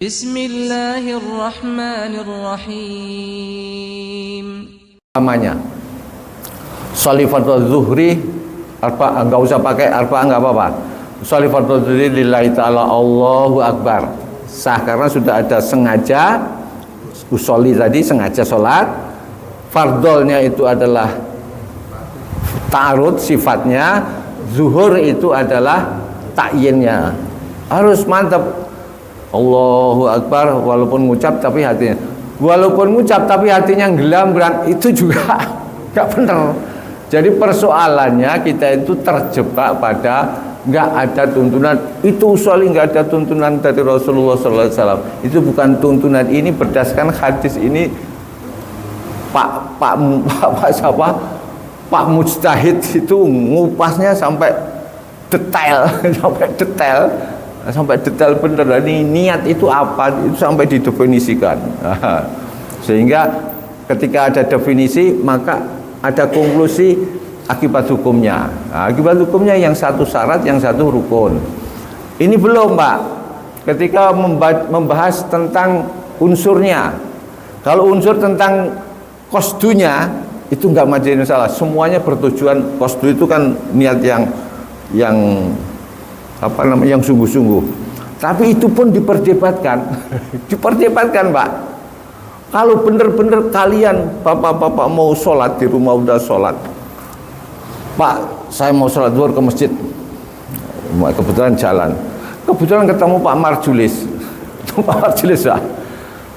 Bismillahirrahmanirrahim. Namanya sholli fardhu zuhri arba, enggak usah pakai arba, enggak apa-apa. Sholli fardhu zuhri lillahi ta'ala Allahu akbar. Sah karena sudah ada sengaja usolli tadi, sengaja sholat. Fardolnya itu adalah ta'arud sifatnya, zuhur itu adalah ta'yinnya. Harus mantap Allahu akbar walaupun ngucap tapi hatinya, walaupun ngucap tapi hatinya gelambrang, itu juga nggak benar. Jadi persoalannya kita itu terjebak pada nggak ada tuntunan. Itu usolli nggak ada tuntunan dari Rasulullah SAW. Itu bukan tuntunan, ini berdasarkan hadis ini. Pak Mujtahid itu ngupasnya sampai detail, sampai detail bener. Ini niat itu apa, itu sampai didefinisikan. Sehingga ketika ada definisi maka ada konklusi akibat hukumnya. Akibat hukumnya yang satu syarat, yang satu rukun. Ini belum, Pak. Ketika membahas tentang unsurnya, kalau unsur tentang qasdunya itu enggak menjadi masalah. Semuanya bertujuan, qasdu itu kan niat yang apa namanya, yang sungguh-sungguh. Tapi itu pun diperdebatkan. Diperdebatkan, Pak. Kalau benar-benar kalian bapak-bapak mau sholat di rumah, udah sholat, Pak, saya mau sholat zuhur ke masjid, kebetulan jalan, kebetulan ketemu Pak Marjulis. Pak Marjulis,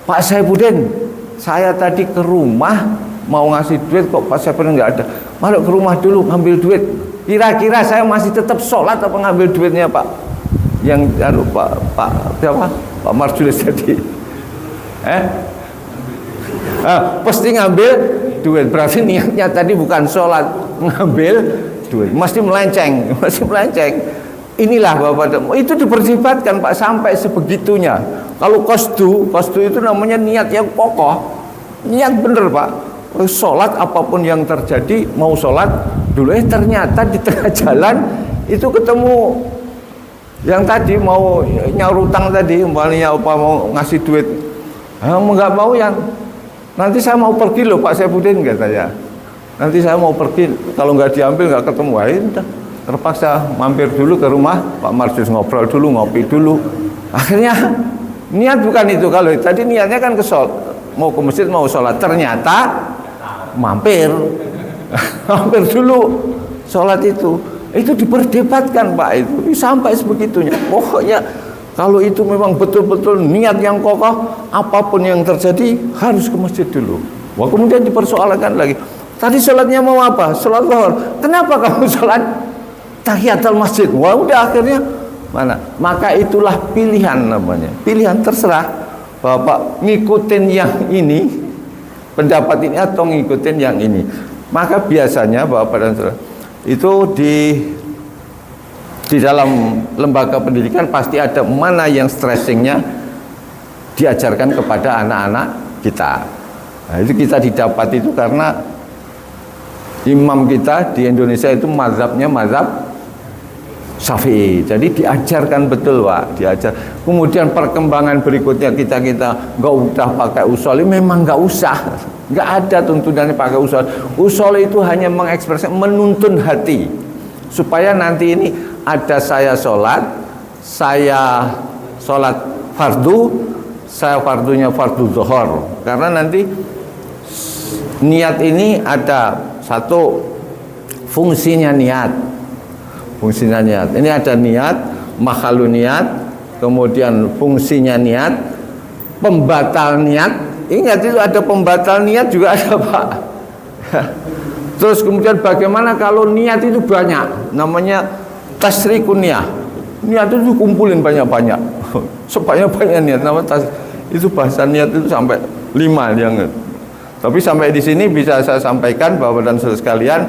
Pak Saifuddin, saya tadi ke rumah mau ngasih duit kok Pak Saifuddin nggak ada. Masuk ke rumah dulu ngambil duit. Kira-kira saya masih tetap sholat apa ngambil duitnya, Pak? Yang Pak siapa? Pak Marjulis tadi. Pasti ngambil duit. Berarti niatnya tadi bukan sholat, ngambil duit. Mesti melenceng, mesti melenceng. Inilah Bapak, itu diperdebatkan, Pak, sampai sebegitunya. Kalau qasdu itu namanya niat yang pokok. Niat bener, Pak. Sholat apapun yang terjadi, mau sholat dulu, ternyata di tengah jalan itu ketemu yang tadi mau nyaur utang tadi, umpamanya apa mau ngasih duit, nggak mau, yang nanti saya mau pergi loh Pak Saifuddin, katanya. Nanti saya mau pergi, kalau nggak diambil nggak ketemu. Udah terpaksa mampir dulu ke rumah Pak Marjulis, ngobrol dulu, ngopi dulu. Akhirnya niat bukan itu. Kalau tadi niatnya kan ke sholat, mau ke masjid, mau sholat, ternyata mampir hampir dulu sholat itu diperdebatkan, Pak. Itu sampai sebegitunya. Pokoknya kalau itu memang betul-betul niat yang kokoh, apapun yang terjadi harus ke masjid dulu. Wah, kemudian dipersoalkan lagi, tadi sholatnya mau apa? Sholat zuhur. Kenapa kamu sholat tahiyatul masjid? Wah, udah akhirnya mana? Maka itulah pilihan namanya. Pilihan, terserah Bapak ngikutin yang ini, pendapat ini, atau ngikutin yang ini. Maka biasanya Bapak dan Saudara itu di dalam lembaga pendidikan pasti ada mana yang stressingnya diajarkan kepada anak-anak kita. Nah, itu kita didapat itu karena imam kita di Indonesia itu mazhabnya mazhab Syafi'i. Jadi diajarkan betul, Pak, diajar. Kemudian perkembangan berikutnya kita nggak udah pakai usolli, memang nggak usah, nggak ada tuntunannya pakai usolli. Usolli itu hanya mengekspresikan, menuntun hati supaya nanti ini ada saya sholat fardu, saya fardunya fardu zuhur. Karena nanti niat ini ada satu fungsinya niat. Fungsinya niat. Ini ada niat, makhalu niat, kemudian fungsinya niat, pembatal niat. Ingat, itu ada pembatal niat juga ada, Pak. Terus kemudian bagaimana kalau niat itu banyak, namanya tasrikun niat. Niat itu dikumpulin banyak-banyak, sebanyak-banyak niat. Namanya itu bahasa niat itu sampai 5 yang. Tapi sampai di sini bisa saya sampaikan, Bapak dan Saudara sekalian,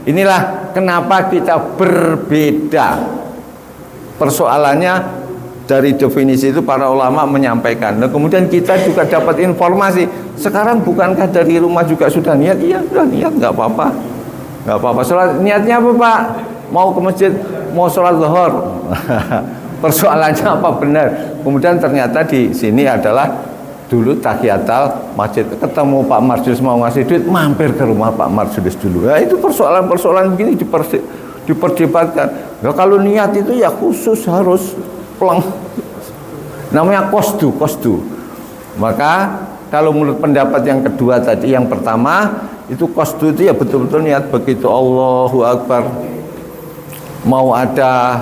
inilah kenapa kita berbeda. Persoalannya dari definisi itu para ulama menyampaikan. Nah, kemudian kita juga dapat informasi. Sekarang bukankah dari rumah juga sudah niat? Iya, sudah niat, nggak apa-apa. Nggak apa-apa. Sholat niatnya apa, Pak? Mau ke masjid, mau sholat zuhur. persoalannya apa benar. Kemudian ternyata di sini adalah dulu tahiyatul masjid, ketemu Pak Marjulis mau ngasih duit, mampir ke rumah Pak Marjulis dulu. Ya itu persoalan-persoalan begini diperdebatkan. Ya, kalau niat itu ya khusus harus pelang, namanya qasdu. Maka kalau menurut pendapat yang kedua tadi, yang pertama itu qasdu itu ya betul-betul niat. Begitu Allahu Akbar mau ada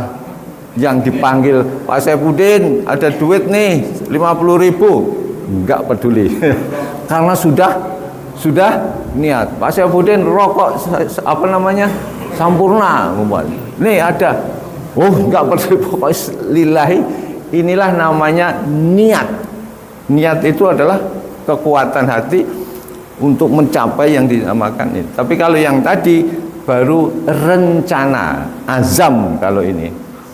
yang dipanggil, Pak Saifuddin ada duit nih 50.000, enggak peduli karena sudah niat. Pak Saifuddin rokok apa namanya Sampurna, nih ada, oh enggak peduli, pokoknya lillahi. Inilah namanya niat. Niat itu adalah kekuatan hati untuk mencapai yang dinamakan ini. Tapi kalau yang tadi baru rencana, azam. Kalau ini,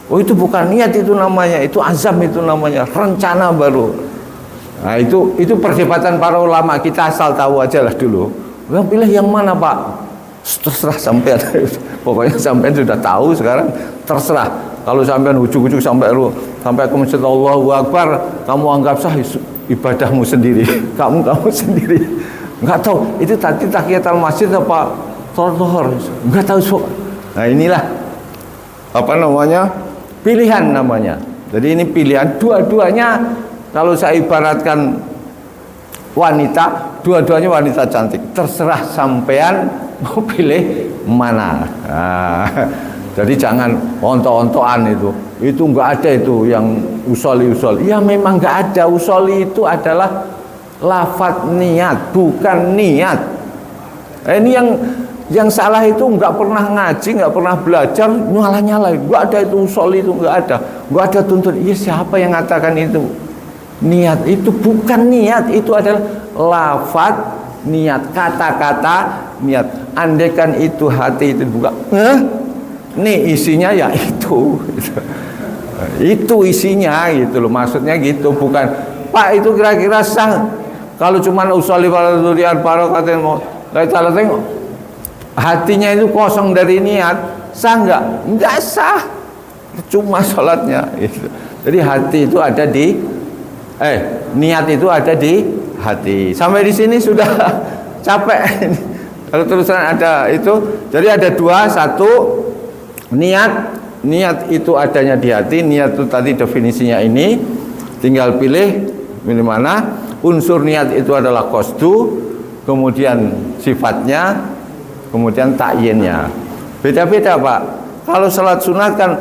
oh itu bukan niat, itu namanya, itu azam, itu namanya rencana baru. Nah itu perdebatan para ulama, kita asal tahu aja lah dulu. Yang pilih yang mana Pak? Terserah sampean. Pokoknya sampean sudah tahu sekarang, terserah. Kalau sampean ujuk-ujuk sampai ke masjid Allahu Akbar, kamu anggap sah ibadahmu sendiri. Kamu sendiri. Enggak tahu itu tadi tahiyatul masjid apa tohor. Enggak tahu. Nah inilah apa namanya? Pilihan namanya. Jadi ini pilihan dua-duanya. Kalau saya ibaratkan wanita, dua-duanya wanita cantik. Terserah sampean mau pilih mana. Nah, jadi jangan ontok-ontokan itu. Itu enggak ada itu yang usoli. Ya memang enggak ada. Usoli itu adalah lafaz niat, bukan niat. Ini yang salah itu enggak pernah ngaji, enggak pernah belajar, nyala-nyala. Enggak ada itu usoli, itu enggak ada. Enggak ada tuntut. Iya, siapa yang mengatakan itu? Niat itu bukan niat, itu adalah lafaz niat, kata-kata niat. Andaikan itu hati itu buka, nih isinya ya itu isinya gitu loh, maksudnya gitu. Bukan Pak itu kira-kira sah kalau cuma usoli para durian para katanya mau tengok hatinya itu kosong dari niat, sah enggak sah, cuma sholatnya gitu. Jadi hati itu ada di niat itu ada di hati. Sampai di sini sudah capek. Kalau terusan ada itu, jadi ada dua. Satu, niat itu adanya di hati. Niat itu tadi definisinya ini, tinggal pilih mana. Unsur niat itu adalah qasdu, kemudian sifatnya, kemudian takyinnya. Beda-beda Pak. Kalau salat sunat kan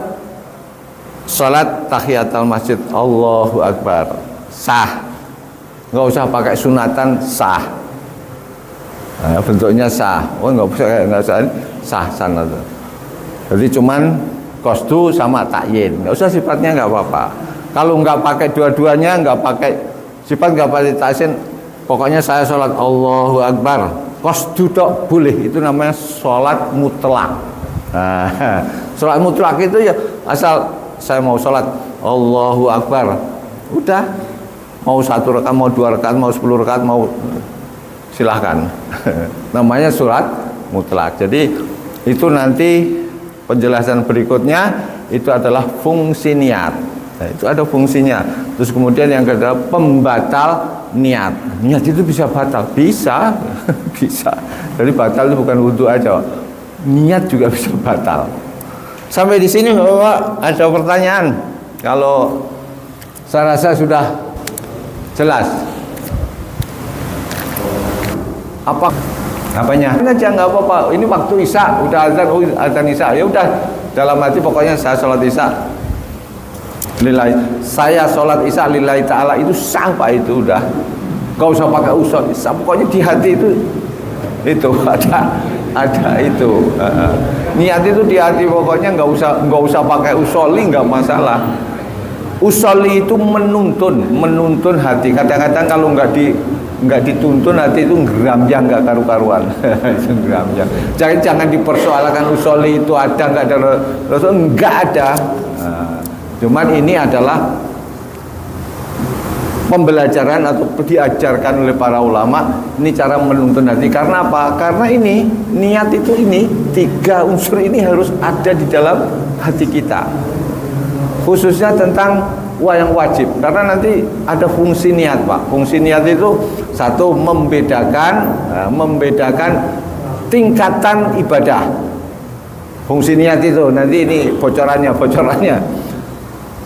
salat tahiyatul masjid Allahu Akbar, sah, nggak usah pakai sunatan, sah. Nah, bentuknya sah. Oh nggak usah sah sana tuh. Jadi cuman qasdu sama takyin, nggak usah sifatnya, nggak apa-apa. Kalau nggak pakai dua-duanya, nggak pakai sifat, nggak pakai takyin, pokoknya saya sholat Allahu Akbar, qasdu tok boleh. Itu namanya sholat mutlak. Nah, sholat mutlak itu ya asal saya mau sholat Allahu Akbar, udah. Mau 1 rakaat, mau 2 rakaat, mau 10 rakaat, mau silahkan. Namanya surat mutlak. Jadi itu nanti penjelasan berikutnya itu adalah fungsi niat. Nah, itu ada fungsinya. Terus kemudian yang kedua pembatal niat. Niat itu bisa batal, bisa, bisa. Jadi batal itu bukan wudu aja, niat juga bisa batal. Sampai di sini Bapak ada pertanyaan? Kalau saya rasa sudah jelas. Apanya? Aja nggak apa-apa. Ini waktu isya, udah azan isya. Ya udah, dalam hati pokoknya saya sholat isya lillahi. Saya sholat isya lillahi ta'ala, itu sah Pak, itu udah. Gak usah pakai usul. Pokoknya di hati itu ada itu. Niat itu di hati pokoknya, nggak usah pakai usoli, nggak masalah. Usoli itu menuntun hati. Kadang-kadang kalau nggak dituntun hati itu geramjang, nggak karu-karuan. Geramjang. Jangan dipersoalkan usoli itu ada nggak ada, Rasul nggak ada. Cuman ini adalah pembelajaran atau diajarkan oleh para ulama, ini cara menuntun hati. Karena apa? Karena ini niat itu, ini 3 unsur ini harus ada di dalam hati kita. khususnya tentang yang wajib, karena nanti ada fungsi niat Pak. Fungsi niat itu satu, membedakan tingkatan ibadah. Fungsi niat itu nanti ini bocorannya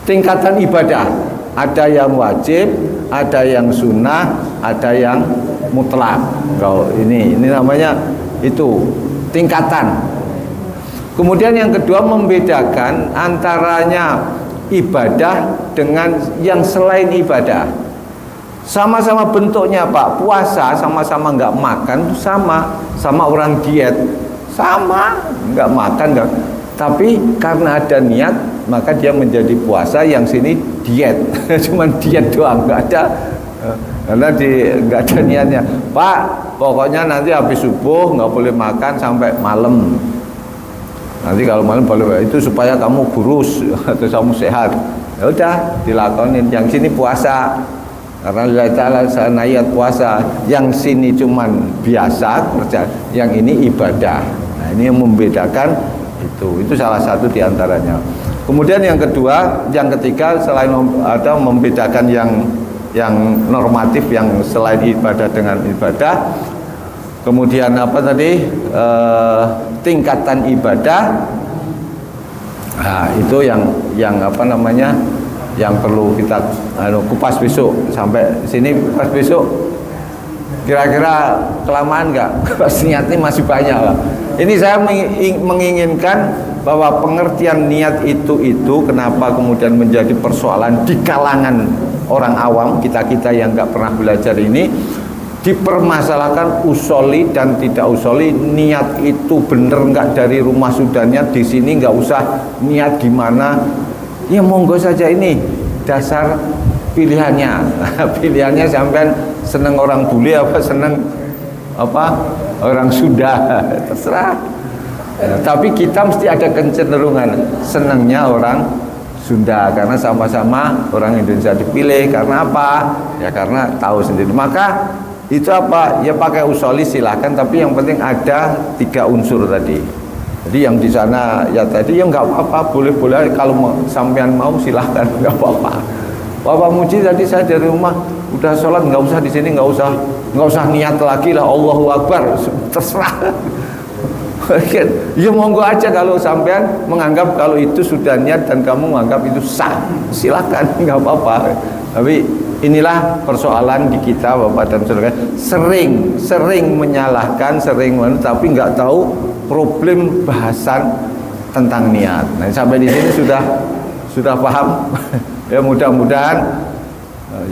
tingkatan ibadah, ada yang wajib, ada yang sunnah, ada yang mutlak. Kalau ini namanya itu tingkatan. Kemudian yang kedua, membedakan antaranya ibadah dengan yang selain ibadah. Sama-sama bentuknya Pak, puasa sama-sama nggak makan, sama orang diet, sama nggak makan nggak, tapi karena ada niat maka dia menjadi puasa, yang sini diet. Cuman diet doang, nggak ada, karena nggak ada niatnya. Pak, pokoknya nanti habis subuh nggak boleh makan sampai malam. Nanti kalau malam boleh, itu supaya kamu kurus atau kamu sehat. Ya udah dilakonin. Yang sini puasa karena Allah Ta'ala saya niat puasa, yang sini cuman biasa kerja, yang ini ibadah. Nah, ini yang membedakan itu salah satu diantaranya. Kemudian yang kedua, yang ketiga, selain ada membedakan yang normatif, yang selain ibadah dengan ibadah. Kemudian apa tadi, tingkatan ibadah. Nah, itu yang apa namanya, yang perlu kita kupas besok. Sampai sini kupas besok kira-kira kelamaan nggak? Niatnya masih banyak lah. Ini saya menginginkan bahwa pengertian niat itu kenapa kemudian menjadi persoalan di kalangan orang awam, kita yang nggak pernah belajar ini, dipermasalahkan usoli dan tidak usoli. Niat itu bener nggak dari rumah sudahnya, di sini nggak usah niat gimana, ya monggo saja, ini dasar pilihannya. Pilihannya sampean seneng orang bule apa seneng apa orang Sunda, terserah. Tapi kita mesti ada kecenderungan senengnya orang Sunda, karena sama-sama orang Indonesia dipilih. Karena apa? Ya karena tahu sendiri. Maka itu apa? Ya pakai usoli silahkan, tapi yang penting ada 3 unsur tadi. Jadi yang di sana ya tadi ya nggak apa-apa, boleh-boleh kalau sampean mau silahkan, nggak apa-apa. Bapak Muji tadi saya dari rumah udah sholat, nggak usah di sini, nggak usah niat lagi lah, Allahu Akbar, terserah. Ya monggo aja kalau sampean menganggap kalau itu sudah niat dan kamu menganggap itu sah, silakan, nggak apa-apa. Tapi inilah persoalan di kita Bapak dan Saudara, sering menyalahkan, tapi nggak tahu problem bahasan tentang niat. Nah, sampai di sini sudah paham. Ya mudah-mudahan.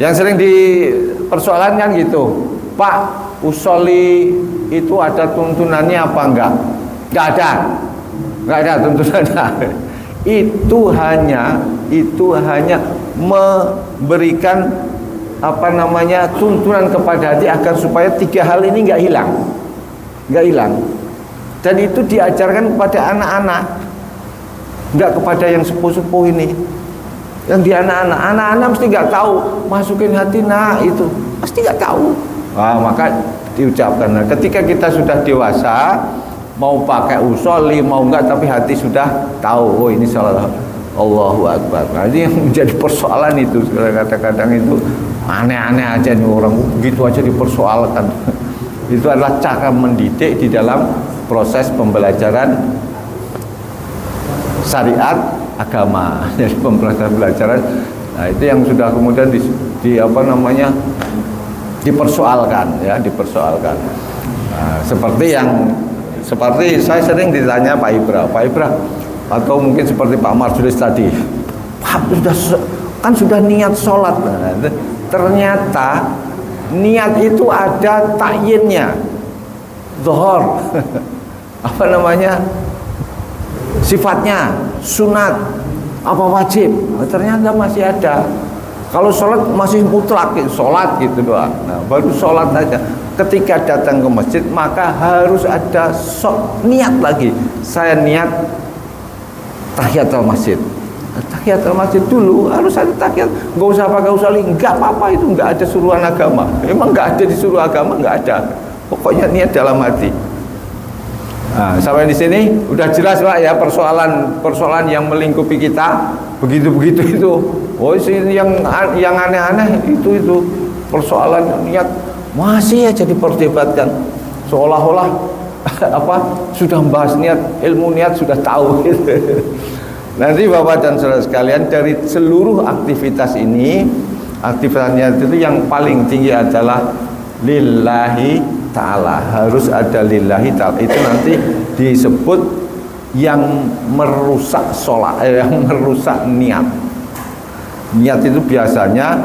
Yang sering dipersoalankan gitu, Pak, usoli itu ada tuntunannya apa enggak? Enggak ada tuntunannya. Itu hanya memberikan apa namanya tuntunan kepada hati agar supaya 3 hal ini enggak hilang. Dan itu diajarkan kepada anak-anak, enggak kepada yang sepuh-sepuh ini. Yang di anak-anak mesti nggak tahu, masukin hati, nah itu pasti nggak tahu. Nah, maka diucapkan. Nah, ketika kita sudah dewasa, mau pakai usoli mau enggak, tapi hati sudah tahu, oh ini salah, Allahu Akbar. Nah, ini yang menjadi persoalan itu. Kadang-kadang itu aneh-aneh aja nih orang, begitu aja dipersoalkan. Itu adalah cara mendidik di dalam proses pembelajaran syariat agama. Jadi pembelajaran. Nah, itu yang sudah kemudian di apa namanya dipersoalkan ya, dipersoalkan. Nah, seperti saya sering ditanya Pak Ibra atau mungkin seperti Pak Marjulis tadi, Pak sudah niat sholat. Nah, ternyata niat itu ada takyinnya, zuhur apa namanya, sifatnya sunat apa wajib. Nah, ternyata masih ada. Kalau sholat masih mutlak, sholat gitu doang. Nah, baru sholat aja. Ketika datang ke masjid maka harus ada niat lagi. Saya niat tahiyatul masjid. Tahiyatul masjid dulu harus ada tahiyat. Nggak usah pakai usali, nggak apa-apa, itu nggak ada suruhan agama. Emang nggak ada disuruh agama, nggak ada. Pokoknya niat dalam hati. Nah, sampai di sini udah jelas Pak ya persoalan yang melingkupi kita begitu itu. Oh sini yang aneh-aneh itu persoalan niat masih aja diperdebatkan seolah-olah apa sudah membahas niat, ilmu niat sudah tahu gitu. Nanti Bapak dan Saudara sekalian, dari seluruh aktivitas ini, aktivitas niat itu yang paling tinggi adalah lillahi ta'ala, harus ada lillahi ta'ala. Itu nanti disebut yang merusak sholat, yang merusak niat. Niat itu biasanya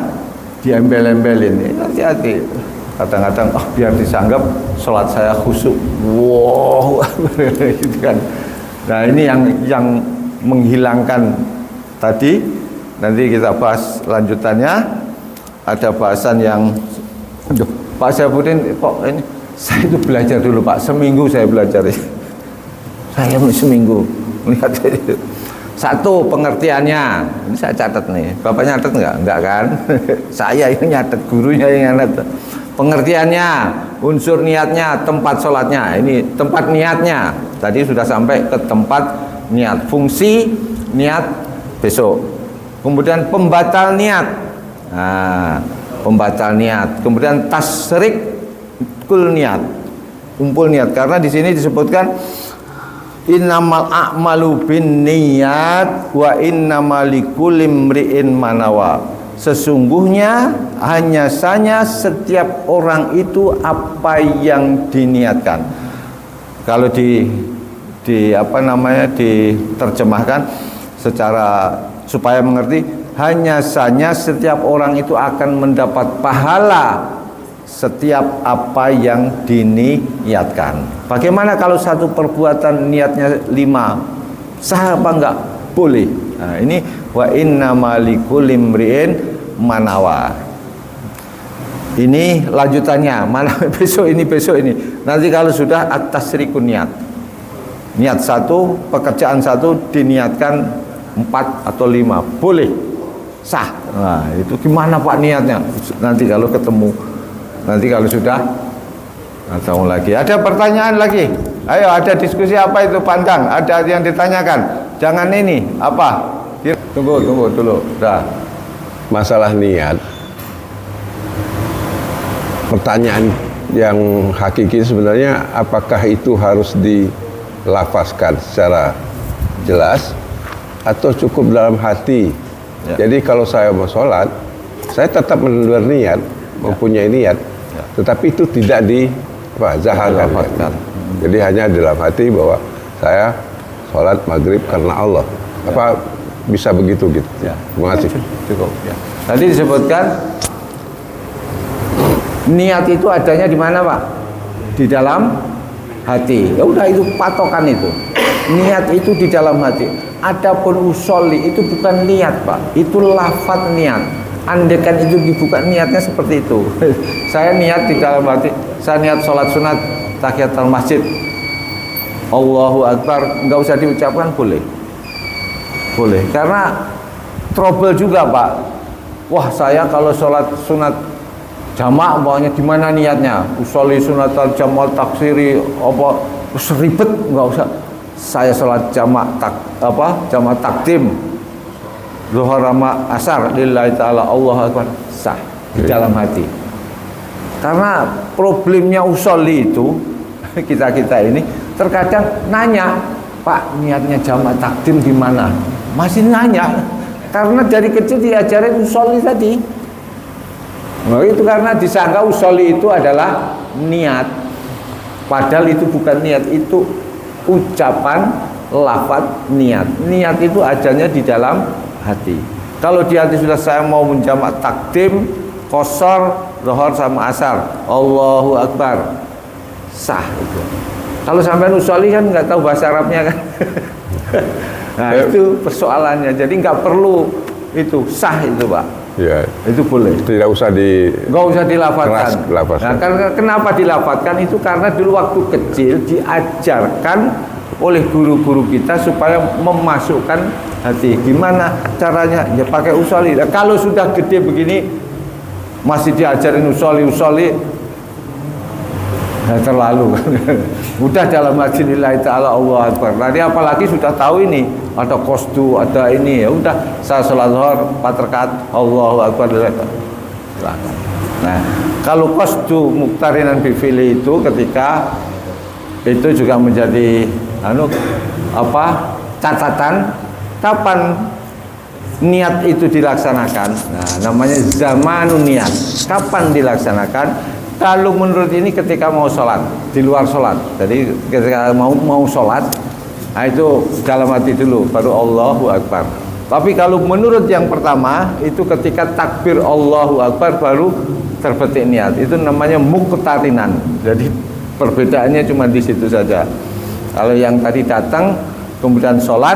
diembel-embelin, hati-hati. Kadang-kadang biar disanggap sholat saya khusyuk, wow, gitu kan. Nah ini yang menghilangkan tadi. Nanti kita bahas lanjutannya. Ada bahasan yang Pak Syafruddin, kok ini saya itu belajar dulu Pak, seminggu saya belajar. Saya seminggu melihat itu. Satu, pengertiannya. Ini saya catat nih. Bapak nyatet enggak? Enggak kan? Saya yang nyatet, gurunya yang nyatet. Pengertiannya, unsur niatnya, tempat sholatnya. Ini tempat niatnya. Tadi sudah sampai ke tempat niat. Fungsi niat besok. Kemudian pembatal niat. Nah, pembatal niat. Kemudian tasrikul niat. Kumpul niat. Karena di sini disebutkan innamal a'malu bin niyat wa innamal likulli imri'in manawa. Sesungguhnya hanya saja setiap orang itu apa yang diniatkan. Kalau diterjemahkan secara supaya mengerti, hanya saja setiap orang itu akan mendapat pahala setiap apa yang diniatkan. Bagaimana kalau satu perbuatan niatnya 5? Sah apa enggak? Boleh. Nah, ini wa innamal likulli imri'in manawa. Ini lanjutannya. Mana besok ini. Nanti kalau sudah at-tasrikun niat. Niat satu, pekerjaan satu diniatkan 4 atau 5. Boleh. Sah. Nah, itu gimana Pak niatnya? Nanti kalau ketemu. Nanti kalau sudah tahu lagi. Ada pertanyaan lagi? Ayo, ada diskusi apa itu Pandang? Ada yang ditanyakan? Jangan ini apa? Tunggu dulu. Dah. Masalah niat. Pertanyaan yang hakiki sebenarnya apakah itu harus dilafazkan secara jelas atau cukup dalam hati? Ya. Jadi kalau saya mau sholat, saya tetap berniat, mempunyai niat, tetapi itu tidak dizaharkan. Jadi hanya dalam hati bahwa saya sholat maghrib karena Allah. Apa bisa begitu gitu? Ya. Terima kasih. Cukup. Ya. Tadi disebutkan niat itu adanya di mana Pak? Di dalam hati. Ya udah, itu patokan itu. Niat itu di dalam hati. Adapun usolli itu bukan niat Pak, itu lafaz niat. Andaikan itu dibuka niatnya seperti itu. Saya niat di dalam hati, saya niat sholat sunat tahiyatul masjid, Allahu Akbar, nggak usah diucapkan, boleh. Karena trouble juga Pak. Wah, saya kalau sholat sunat jamak maunya di mana niatnya? Usolli sunatan jamal taksiri apa? Ribet, nggak usah. Saya sholat jamak takdim zuhur sama asar lillahi ta'ala, Allahu Akbar, sah di dalam hati. Karena problemnya usolli itu kita ini terkadang nanya, Pak niatnya jamak takdim di mana? Masih nanya karena dari kecil diajarin usolli tadi. Nah, itu karena disangka usolli itu adalah niat, padahal itu bukan niat, itu ucapan lafaz niat. Niat itu adanya di dalam hati. Kalau di hati sudah saya mau menjamak takdim, qashar, zuhur sama asar, Allahu Akbar, sah itu. Kalau sampai usolli kan nggak tahu bahasa Arabnya kan. Nah itu persoalannya. Jadi nggak perlu itu, sah itu Pak. Ya. Itu boleh. Tidak usah nggak usah dilafatkan. Nah, kenapa dilafatkan? Itu karena dulu waktu kecil diajarkan oleh guru-guru kita supaya memasukkan hati. Gimana caranya? Ya pakai usolli. Nah, kalau sudah gede begini masih diajarin usolli, terlalu udah dalam hati lillahi ta'ala Allah Akbar. Tadi apalagi sudah tahu ini ada qasdu, ada ini, ya udah saya sholat zuhur 4 rakaat Allahu Akbar. Nah, kalau qasdu muqtarinan bi fi'li itu ketika itu juga menjadi catatan kapan niat itu dilaksanakan. Nah, namanya zamanun niat. Kapan dilaksanakan? Kalau menurut ini ketika mau sholat, di luar sholat. Jadi ketika mau sholat, nah itu dalam hati dulu, baru Allahu Akbar. Tapi kalau menurut yang pertama, itu ketika takbir Allahu Akbar baru terbetik niat. Itu namanya muqtarinan. Jadi perbedaannya cuma di situ saja. Kalau yang tadi datang, kemudian sholat,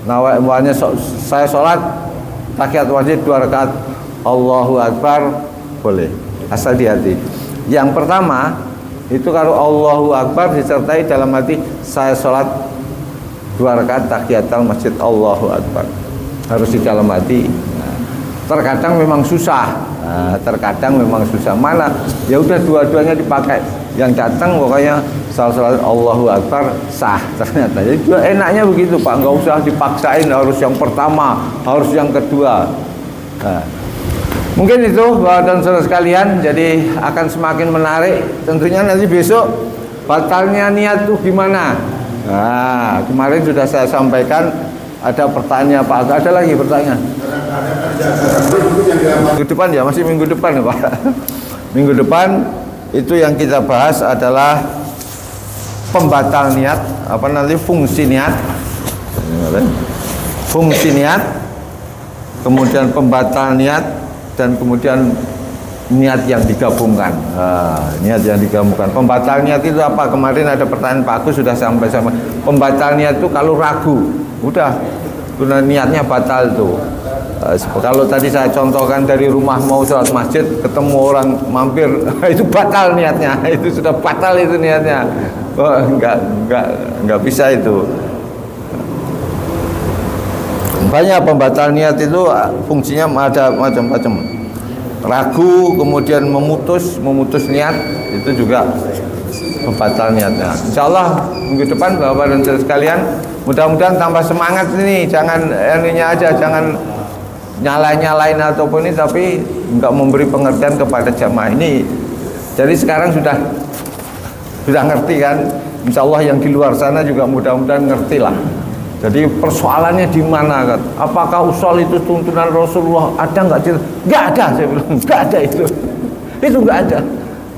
awalnya saya sholat tahiyat wajib 2 rakaat Allahu Akbar, boleh asal di hati. Yang pertama itu kalau Allahu Akbar disertai dalam hati saya sholat 2 rakaat tahiyatul masjid Allahu Akbar, harus di dalam hati. Nah, terkadang memang susah, terkadang memang susah. Mana ya udah dua-duanya dipakai. Yang datang pokoknya salat Allahu Akbar sah ternyata. Jadi juga enaknya begitu Pak, nggak usah dipaksain harus yang pertama, harus yang kedua. Nah, mungkin itu Bapak dan saudara sekalian, jadi akan semakin menarik. Tentunya nanti besok batalnya niat tuh gimana. Nah, kemarin sudah saya sampaikan ada pertanyaan Pak, ada lagi pertanyaan. Minggu depan ya, masih minggu depan ya Pak. Minggu depan itu yang kita bahas adalah pembatal niat, fungsi niat. Fungsi niat, kemudian pembatal niat, dan kemudian niat yang digabungkan. Niat yang digabungkan. Pembatal niat itu apa? Kemarin ada pertanyaan Pak Agus sudah sampai sama. Pembatal niat itu kalau ragu, udah niatnya batal itu. Kalau tadi saya contohkan dari rumah mau sholat masjid ketemu orang mampir itu batal niatnya, itu sudah batal itu niatnya. Enggak bisa itu. Banyak pembatal niat itu fungsinya ada macam-macam. Ragu, kemudian memutus niat, itu juga pembatal niatnya. Insyaallah minggu depan Bapak dan Saudara sekalian, mudah-mudahan tambah semangat ini, jangan ininya aja, jangan nyalain ataupun ini, tapi enggak memberi pengertian kepada jamaah ini. Jadi sekarang sudah ngerti kan, insyaallah yang di luar sana juga mudah-mudahan ngerti lah. Jadi persoalannya di mana kan? Apakah usul itu tuntunan Rasulullah? Ada nggak? Nggak ada, saya bilang nggak ada itu. Itu nggak ada.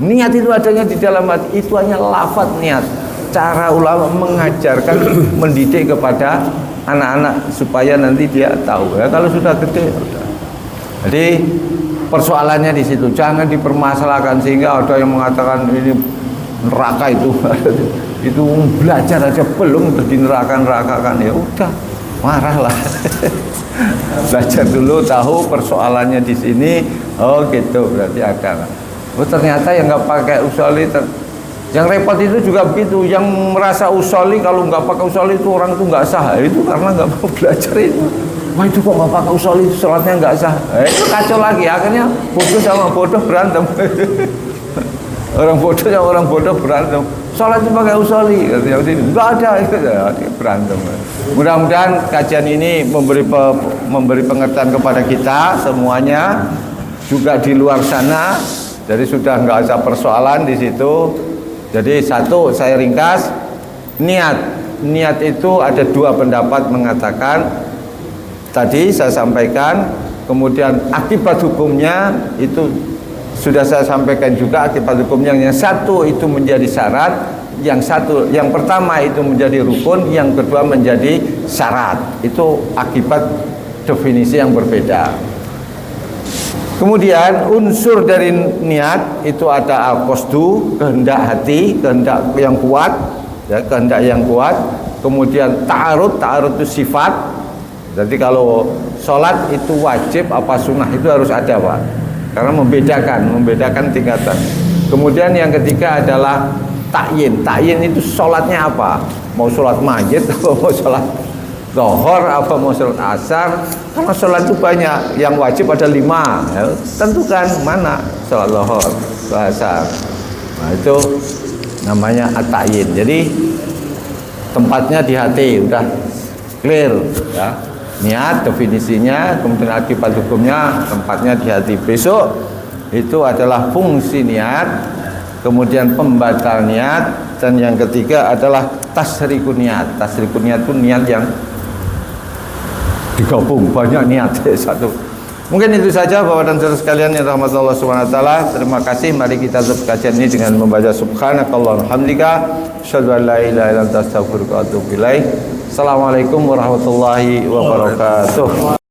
Niat itu adanya di dalam hati. Itu hanya lafaz niat. Cara ulama mengajarkan, mendidik kepada anak-anak supaya nanti dia tahu. Ya kalau sudah gede, udah. Jadi persoalannya di situ. Jangan dipermasalahkan sehingga ada yang mengatakan ini neraka itu. Itu belajar aja belum udah di neraka-nerakakan, ya udah marahlah. Belajar dulu, tahu persoalannya di sini. Oh gitu, berarti ada. Oh ternyata yang nggak pakai usoli, yang repot itu juga begitu. Yang merasa usoli kalau nggak pakai usoli itu orang itu nggak sah. Itu karena nggak mau belajar itu. Wah itu kok nggak pakai usoli, sholatnya nggak sah. Itu kacau lagi. Akhirnya bodoh sama bodoh berantem. Orang bodoh sama orang bodoh berantem. Sholat itu pakai usoli, nggak ada, berantem. Mudah-mudahan kajian ini memberi pengertian kepada kita semuanya, juga di luar sana. Jadi sudah nggak ada persoalan di situ. Jadi satu, saya ringkas, niat itu ada 2 pendapat mengatakan. Tadi saya sampaikan, kemudian akibat hukumnya itu sudah saya sampaikan juga akibat hukumnya. Yang satu itu menjadi syarat, yang pertama itu menjadi rukun, yang kedua menjadi syarat. Itu akibat definisi yang berbeda. Kemudian unsur dari niat itu ada al-qasdu, kehendak hati, kehendak yang kuat, ya, kehendak yang kuat. Kemudian ta'arud itu sifat. Jadi kalau sholat itu wajib apa sunnah itu harus ada Pak, karena membedakan tingkatan. Kemudian yang ketiga adalah ta'yin. Ta'yin itu sholatnya apa? Mau sholat maghrib atau mau sholat zuhur apa mau sholat asar? Karena sholat itu banyak, yang wajib ada 5. Ya, tentukan mana sholat zuhur, sholat asar. Nah, itu namanya at-ta'yin. Jadi tempatnya di hati, udah clear ya. Niat definisinya, kemudian akibat hukumnya, tempatnya di hati. Besok itu adalah fungsi niat, kemudian pembatal niat, dan yang ketiga adalah tasrikun niat. Tasrikun niat itu niat yang digabung banyak niat satu. Mungkin itu saja Bapak dan Saudara sekalian yang rahmat Allah Subhanahu wa taala. Terima kasih. Mari kita tutup kajian ini dengan membaca subhanakallahumma hamdika asyhadu an la ilaha illa anta astaghfiruka wa atubu ilaik. Assalamualaikum warahmatullahi wabarakatuh.